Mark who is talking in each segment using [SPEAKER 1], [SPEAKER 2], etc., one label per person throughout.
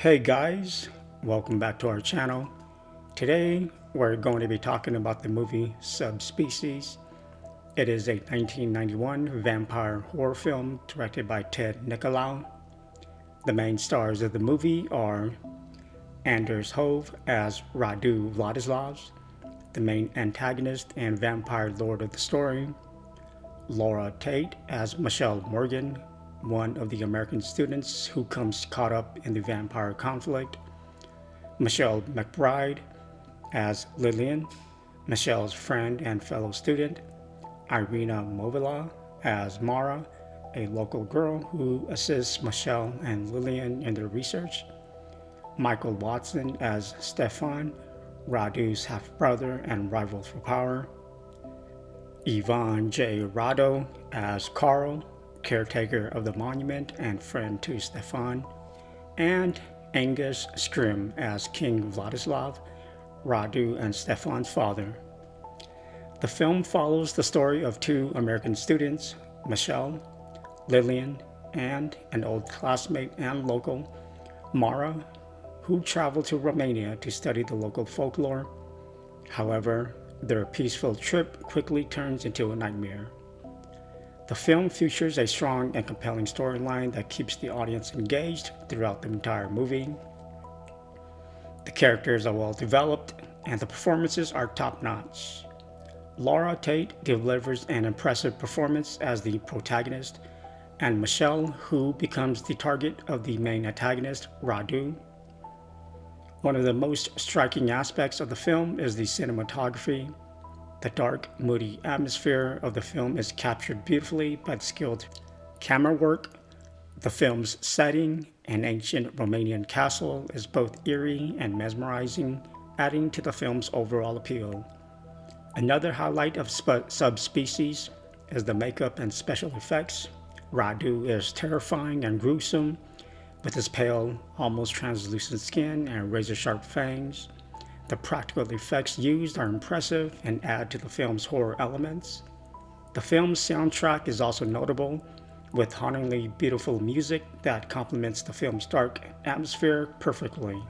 [SPEAKER 1] Hey guys, welcome back to our channel. Today we're going to be talking about the movie Subspecies. It is a 1991 vampire horror film directed by Ted Nicolau. The main stars of the movie are Anders Hove as Radu Vladislavs, the main antagonist and vampire lord of the story, Laura Tate as Michelle Morgan, one of the American students who comes caught up in the vampire conflict, Michelle McBride as Lillian, Michelle's friend and fellow student, Irina Movila as Mara, a local girl who assists Michelle and Lillian in their research, Michael Watson as Stefan, Radu's half-brother and rival for power, Ivan J. Rado as Carl, caretaker of the monument and friend to Stefan, and Angus Scrim as King Vladislav, Radu and Stefan's father. The film follows the story of two American students, Michelle, Lillian, and an old classmate and local, Mara, who travel to Romania to study the local folklore. However, their peaceful trip quickly turns into a nightmare. The film features a strong and compelling storyline that keeps the audience engaged throughout the entire movie. The characters are well developed and the performances are top-notch. Laura Tate delivers an impressive performance as the protagonist, and Michelle, who becomes the target of the main antagonist, Radu. One of the most striking aspects of the film is the cinematography. The dark, moody atmosphere of the film is captured beautifully by the skilled camera work. The film's setting, an ancient Romanian castle, is both eerie and mesmerizing, adding to the film's overall appeal. Another highlight of Subspecies is the makeup and special effects. Radu is terrifying and gruesome, with his pale, almost translucent skin and razor-sharp fangs. The practical effects used are impressive and add to the film's horror elements. The film's soundtrack is also notable, with hauntingly beautiful music that complements the film's dark atmosphere perfectly.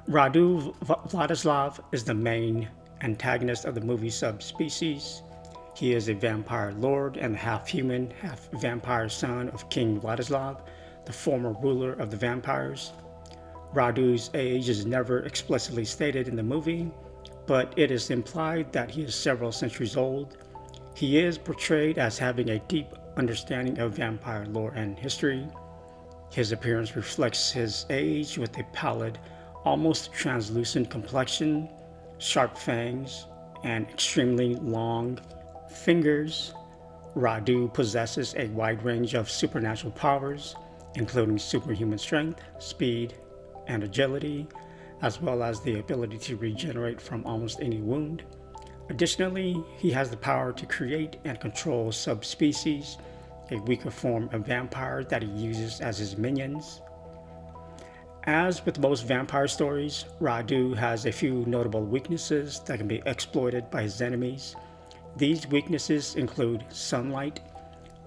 [SPEAKER 1] Radu Vladislav is the main antagonist of the movie Subspecies. He is a vampire lord and half-human, half-vampire son of King Vladislav, the former ruler of the vampires. Radu's age is never explicitly stated in the movie, but it is implied that he is several centuries old. He is portrayed as having a deep understanding of vampire lore and history. His appearance reflects his age with a pallid, almost translucent complexion, sharp fangs, and extremely long fingers. Radu possesses a wide range of supernatural powers, including superhuman strength, speed, and agility, as well as the ability to regenerate from almost any wound. Additionally, he has the power to create and control subspecies, a weaker form of vampire that he uses as his minions. As with most vampire stories, Radu has a few notable weaknesses that can be exploited by his enemies. These weaknesses include sunlight.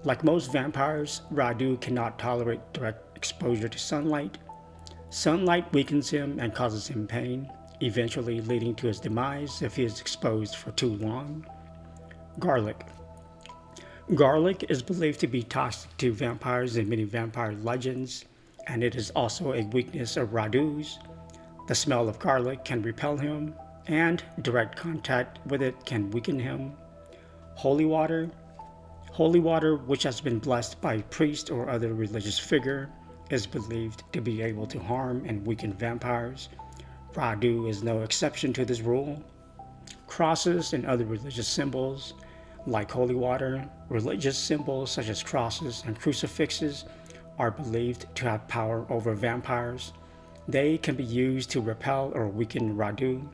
[SPEAKER 1] Like most vampires, Radu cannot tolerate direct exposure to sunlight. Sunlight weakens him and causes him pain, eventually leading to his demise if he is exposed for too long. Garlic. Garlic is believed to be toxic to vampires in many vampire legends, and it is also a weakness of Radu's. The smell of garlic can repel him, and direct contact with it can weaken him. Holy water. Holy water, which has been blessed by a priest or other religious figure, is believed to be able to harm and weaken vampires. Radu is no exception to this rule. Crosses and other religious symbols, like holy water, religious symbols such as crosses and crucifixes, are believed to have power over vampires. They can be used to repel or weaken Radu.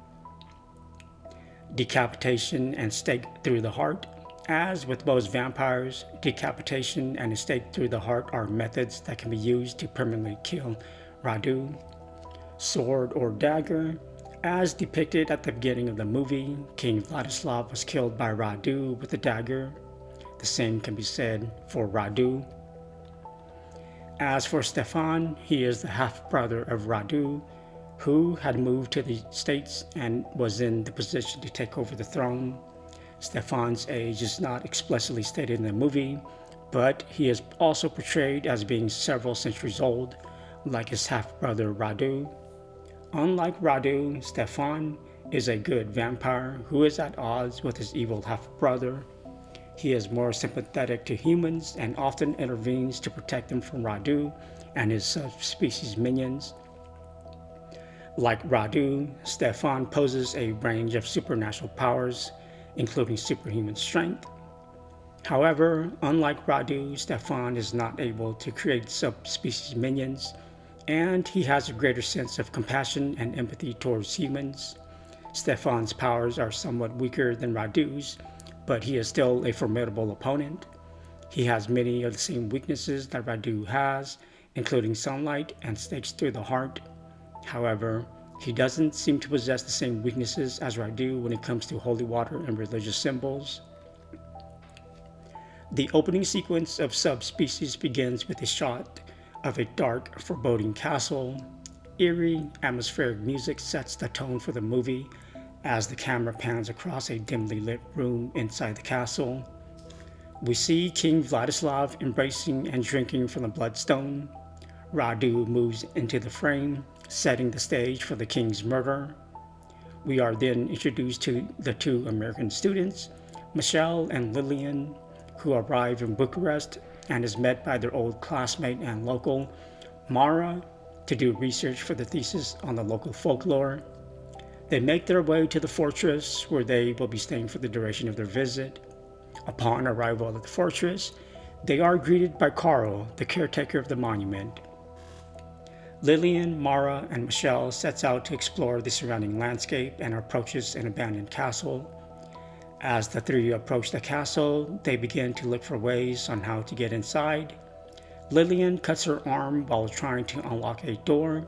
[SPEAKER 1] Decapitation and stake through the heart. As with most vampires, decapitation and a stake through the heart are methods that can be used to permanently kill Radu. Sword or dagger. As depicted at the beginning of the movie, King Vladislav was killed by Radu with a dagger. The same can be said for Radu. As for Stefan, he is the half-brother of Radu, who had moved to the States and was in the position to take over the throne. Stefan's age is not explicitly stated in the movie, but he is also portrayed as being several centuries old, like his half-brother Radu. Unlike Radu, Stefan is a good vampire who is at odds with his evil half-brother. He is more sympathetic to humans and often intervenes to protect them from Radu and his subspecies minions. Like Radu, Stefan possesses a range of supernatural powers, including superhuman strength. However, unlike Radu, Stefan is not able to create subspecies minions, and he has a greater sense of compassion and empathy towards humans. Stefan's powers are somewhat weaker than Radu's, but he is still a formidable opponent. He has many of the same weaknesses that Radu has, including sunlight and stakes through the heart. However, he doesn't seem to possess the same weaknesses as Radu when it comes to holy water and religious symbols. The opening sequence of Subspecies begins with a shot of a dark, foreboding castle. Eerie, atmospheric music sets the tone for the movie as the camera pans across a dimly lit room inside the castle. We see King Vladislav embracing and drinking from the bloodstone. Radu moves into the frame, setting the stage for the king's murder. We are then introduced to the two American students, Michelle and Lillian, who arrive in Bucharest and is met by their old classmate and local, Mara, to do research for the thesis on the local folklore. They make their way to the fortress where they will be staying for the duration of their visit. Upon arrival at the fortress, they are greeted by Carl, the caretaker of the monument. Lillian, Mara, and Michelle sets out to explore the surrounding landscape and approaches an abandoned castle. As the three approach the castle, they begin to look for ways on how to get inside. Lillian cuts her arm while trying to unlock a door.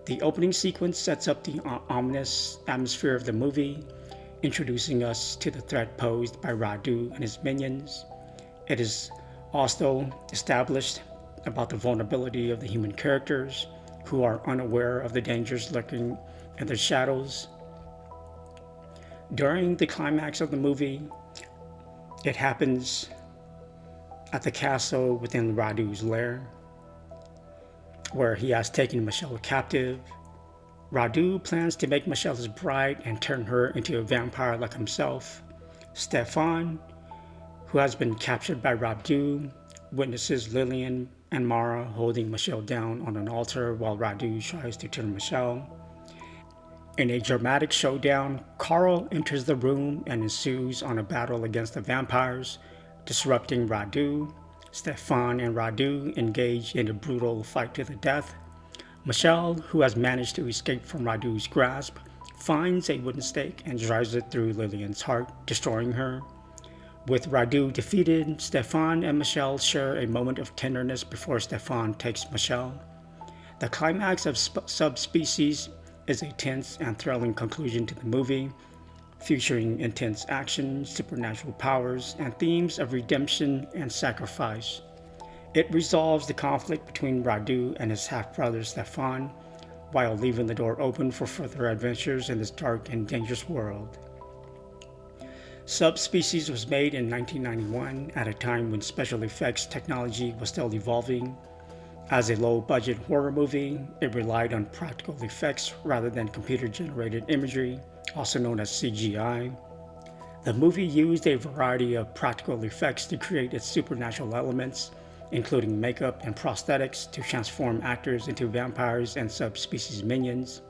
[SPEAKER 1] The opening sequence sets up the ominous atmosphere of the movie, introducing us to the threat posed by Radu and his minions. It is also established about the vulnerability of the human characters, who are unaware of the dangers lurking in their shadows. During the climax of the movie, it happens at the castle within Radu's lair, where he has taken Michelle captive. Radu plans to make Michelle his bride and turn her into a vampire like himself. Stefan, who has been captured by Radu, witnesses Lillian and Mara holding Michelle down on an altar while Radu tries to turn Michelle. In a dramatic showdown, Carl enters the room and ensues on a battle against the vampires, disrupting Radu. Stefan and Radu engage in a brutal fight to the death. Michelle, who has managed to escape from Radu's grasp, finds a wooden stake and drives it through Lillian's heart, destroying her. With Radu defeated, Stefan and Michelle share a moment of tenderness before Stefan takes Michelle. The climax of Subspecies is a tense and thrilling conclusion to the movie, featuring intense action, supernatural powers, and themes of redemption and sacrifice. It resolves the conflict between Radu and his half-brother Stefan, while leaving the door open for further adventures in this dark and dangerous world. Subspecies was made in 1991 at a time when special effects technology was still evolving. As a low-budget horror movie, it relied on practical effects rather than computer-generated imagery, also known as CGI. The movie used a variety of practical effects to create its supernatural elements, including makeup and prosthetics to transform actors into vampires and subspecies minions.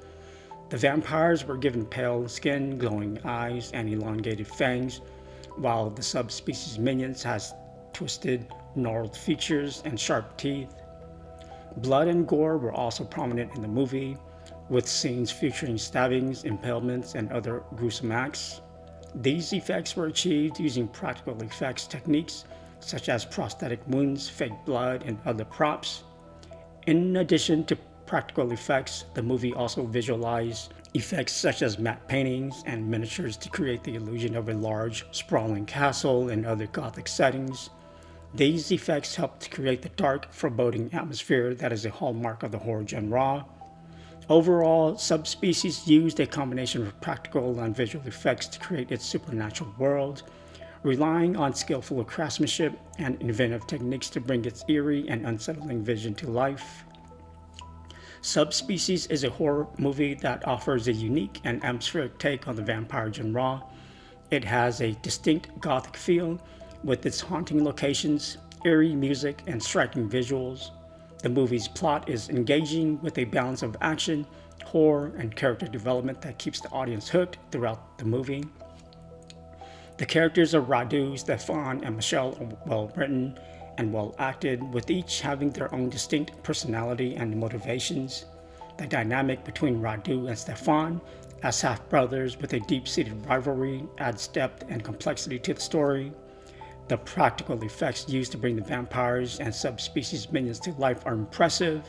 [SPEAKER 1] The vampires were given pale skin, glowing eyes, and elongated fangs, while the subspecies minions has twisted, gnarled features and sharp teeth. Blood and gore were also prominent in the movie, with scenes featuring stabbings, impalements, and other gruesome acts. These effects were achieved using practical effects techniques such as prosthetic wounds, fake blood, and other props. In addition to practical effects, the movie also visualized effects such as matte paintings and miniatures to create the illusion of a large, sprawling castle and other Gothic settings. These effects help to create the dark, foreboding atmosphere that is a hallmark of the horror genre. Overall, Subspecies used a combination of practical and visual effects to create its supernatural world, relying on skillful craftsmanship and inventive techniques to bring its eerie and unsettling vision to life. Subspecies is a horror movie that offers a unique and atmospheric take on the vampire genre. It has a distinct gothic feel with its haunting locations, eerie music, and striking visuals. The movie's plot is engaging with a balance of action, horror, and character development that keeps the audience hooked throughout the movie. The characters of Radu, Stefan, and Michelle are well written and well acted, with each having their own distinct personality and motivations. The dynamic between Radu and Stefan, as half brothers with a deep seated rivalry, adds depth and complexity to the story. The practical effects used to bring the vampires and subspecies minions to life are impressive,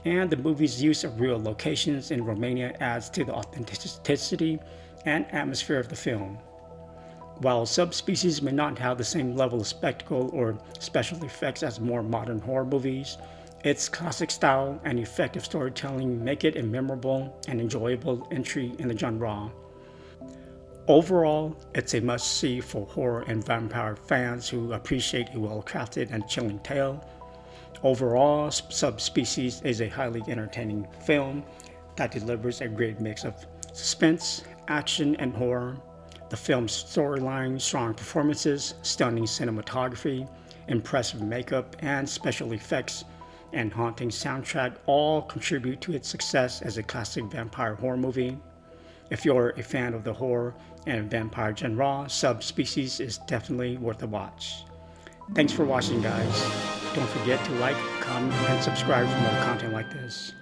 [SPEAKER 1] and the movie's use of real locations in Romania adds to the authenticity and atmosphere of the film. While Subspecies may not have the same level of spectacle or special effects as more modern horror movies, its classic style and effective storytelling make it a memorable and enjoyable entry in the genre. Overall, it's a must-see for horror and vampire fans who appreciate a well-crafted and chilling tale. Overall, Subspecies is a highly entertaining film that delivers a great mix of suspense, action, and horror. The film's storyline, strong performances, stunning cinematography, impressive makeup, and special effects, and haunting soundtrack all contribute to its success as a classic vampire horror movie. If you're a fan of the horror and vampire genre, Subspecies is definitely worth a watch. Thanks for watching, guys. Don't forget to like, comment, and subscribe for more content like this.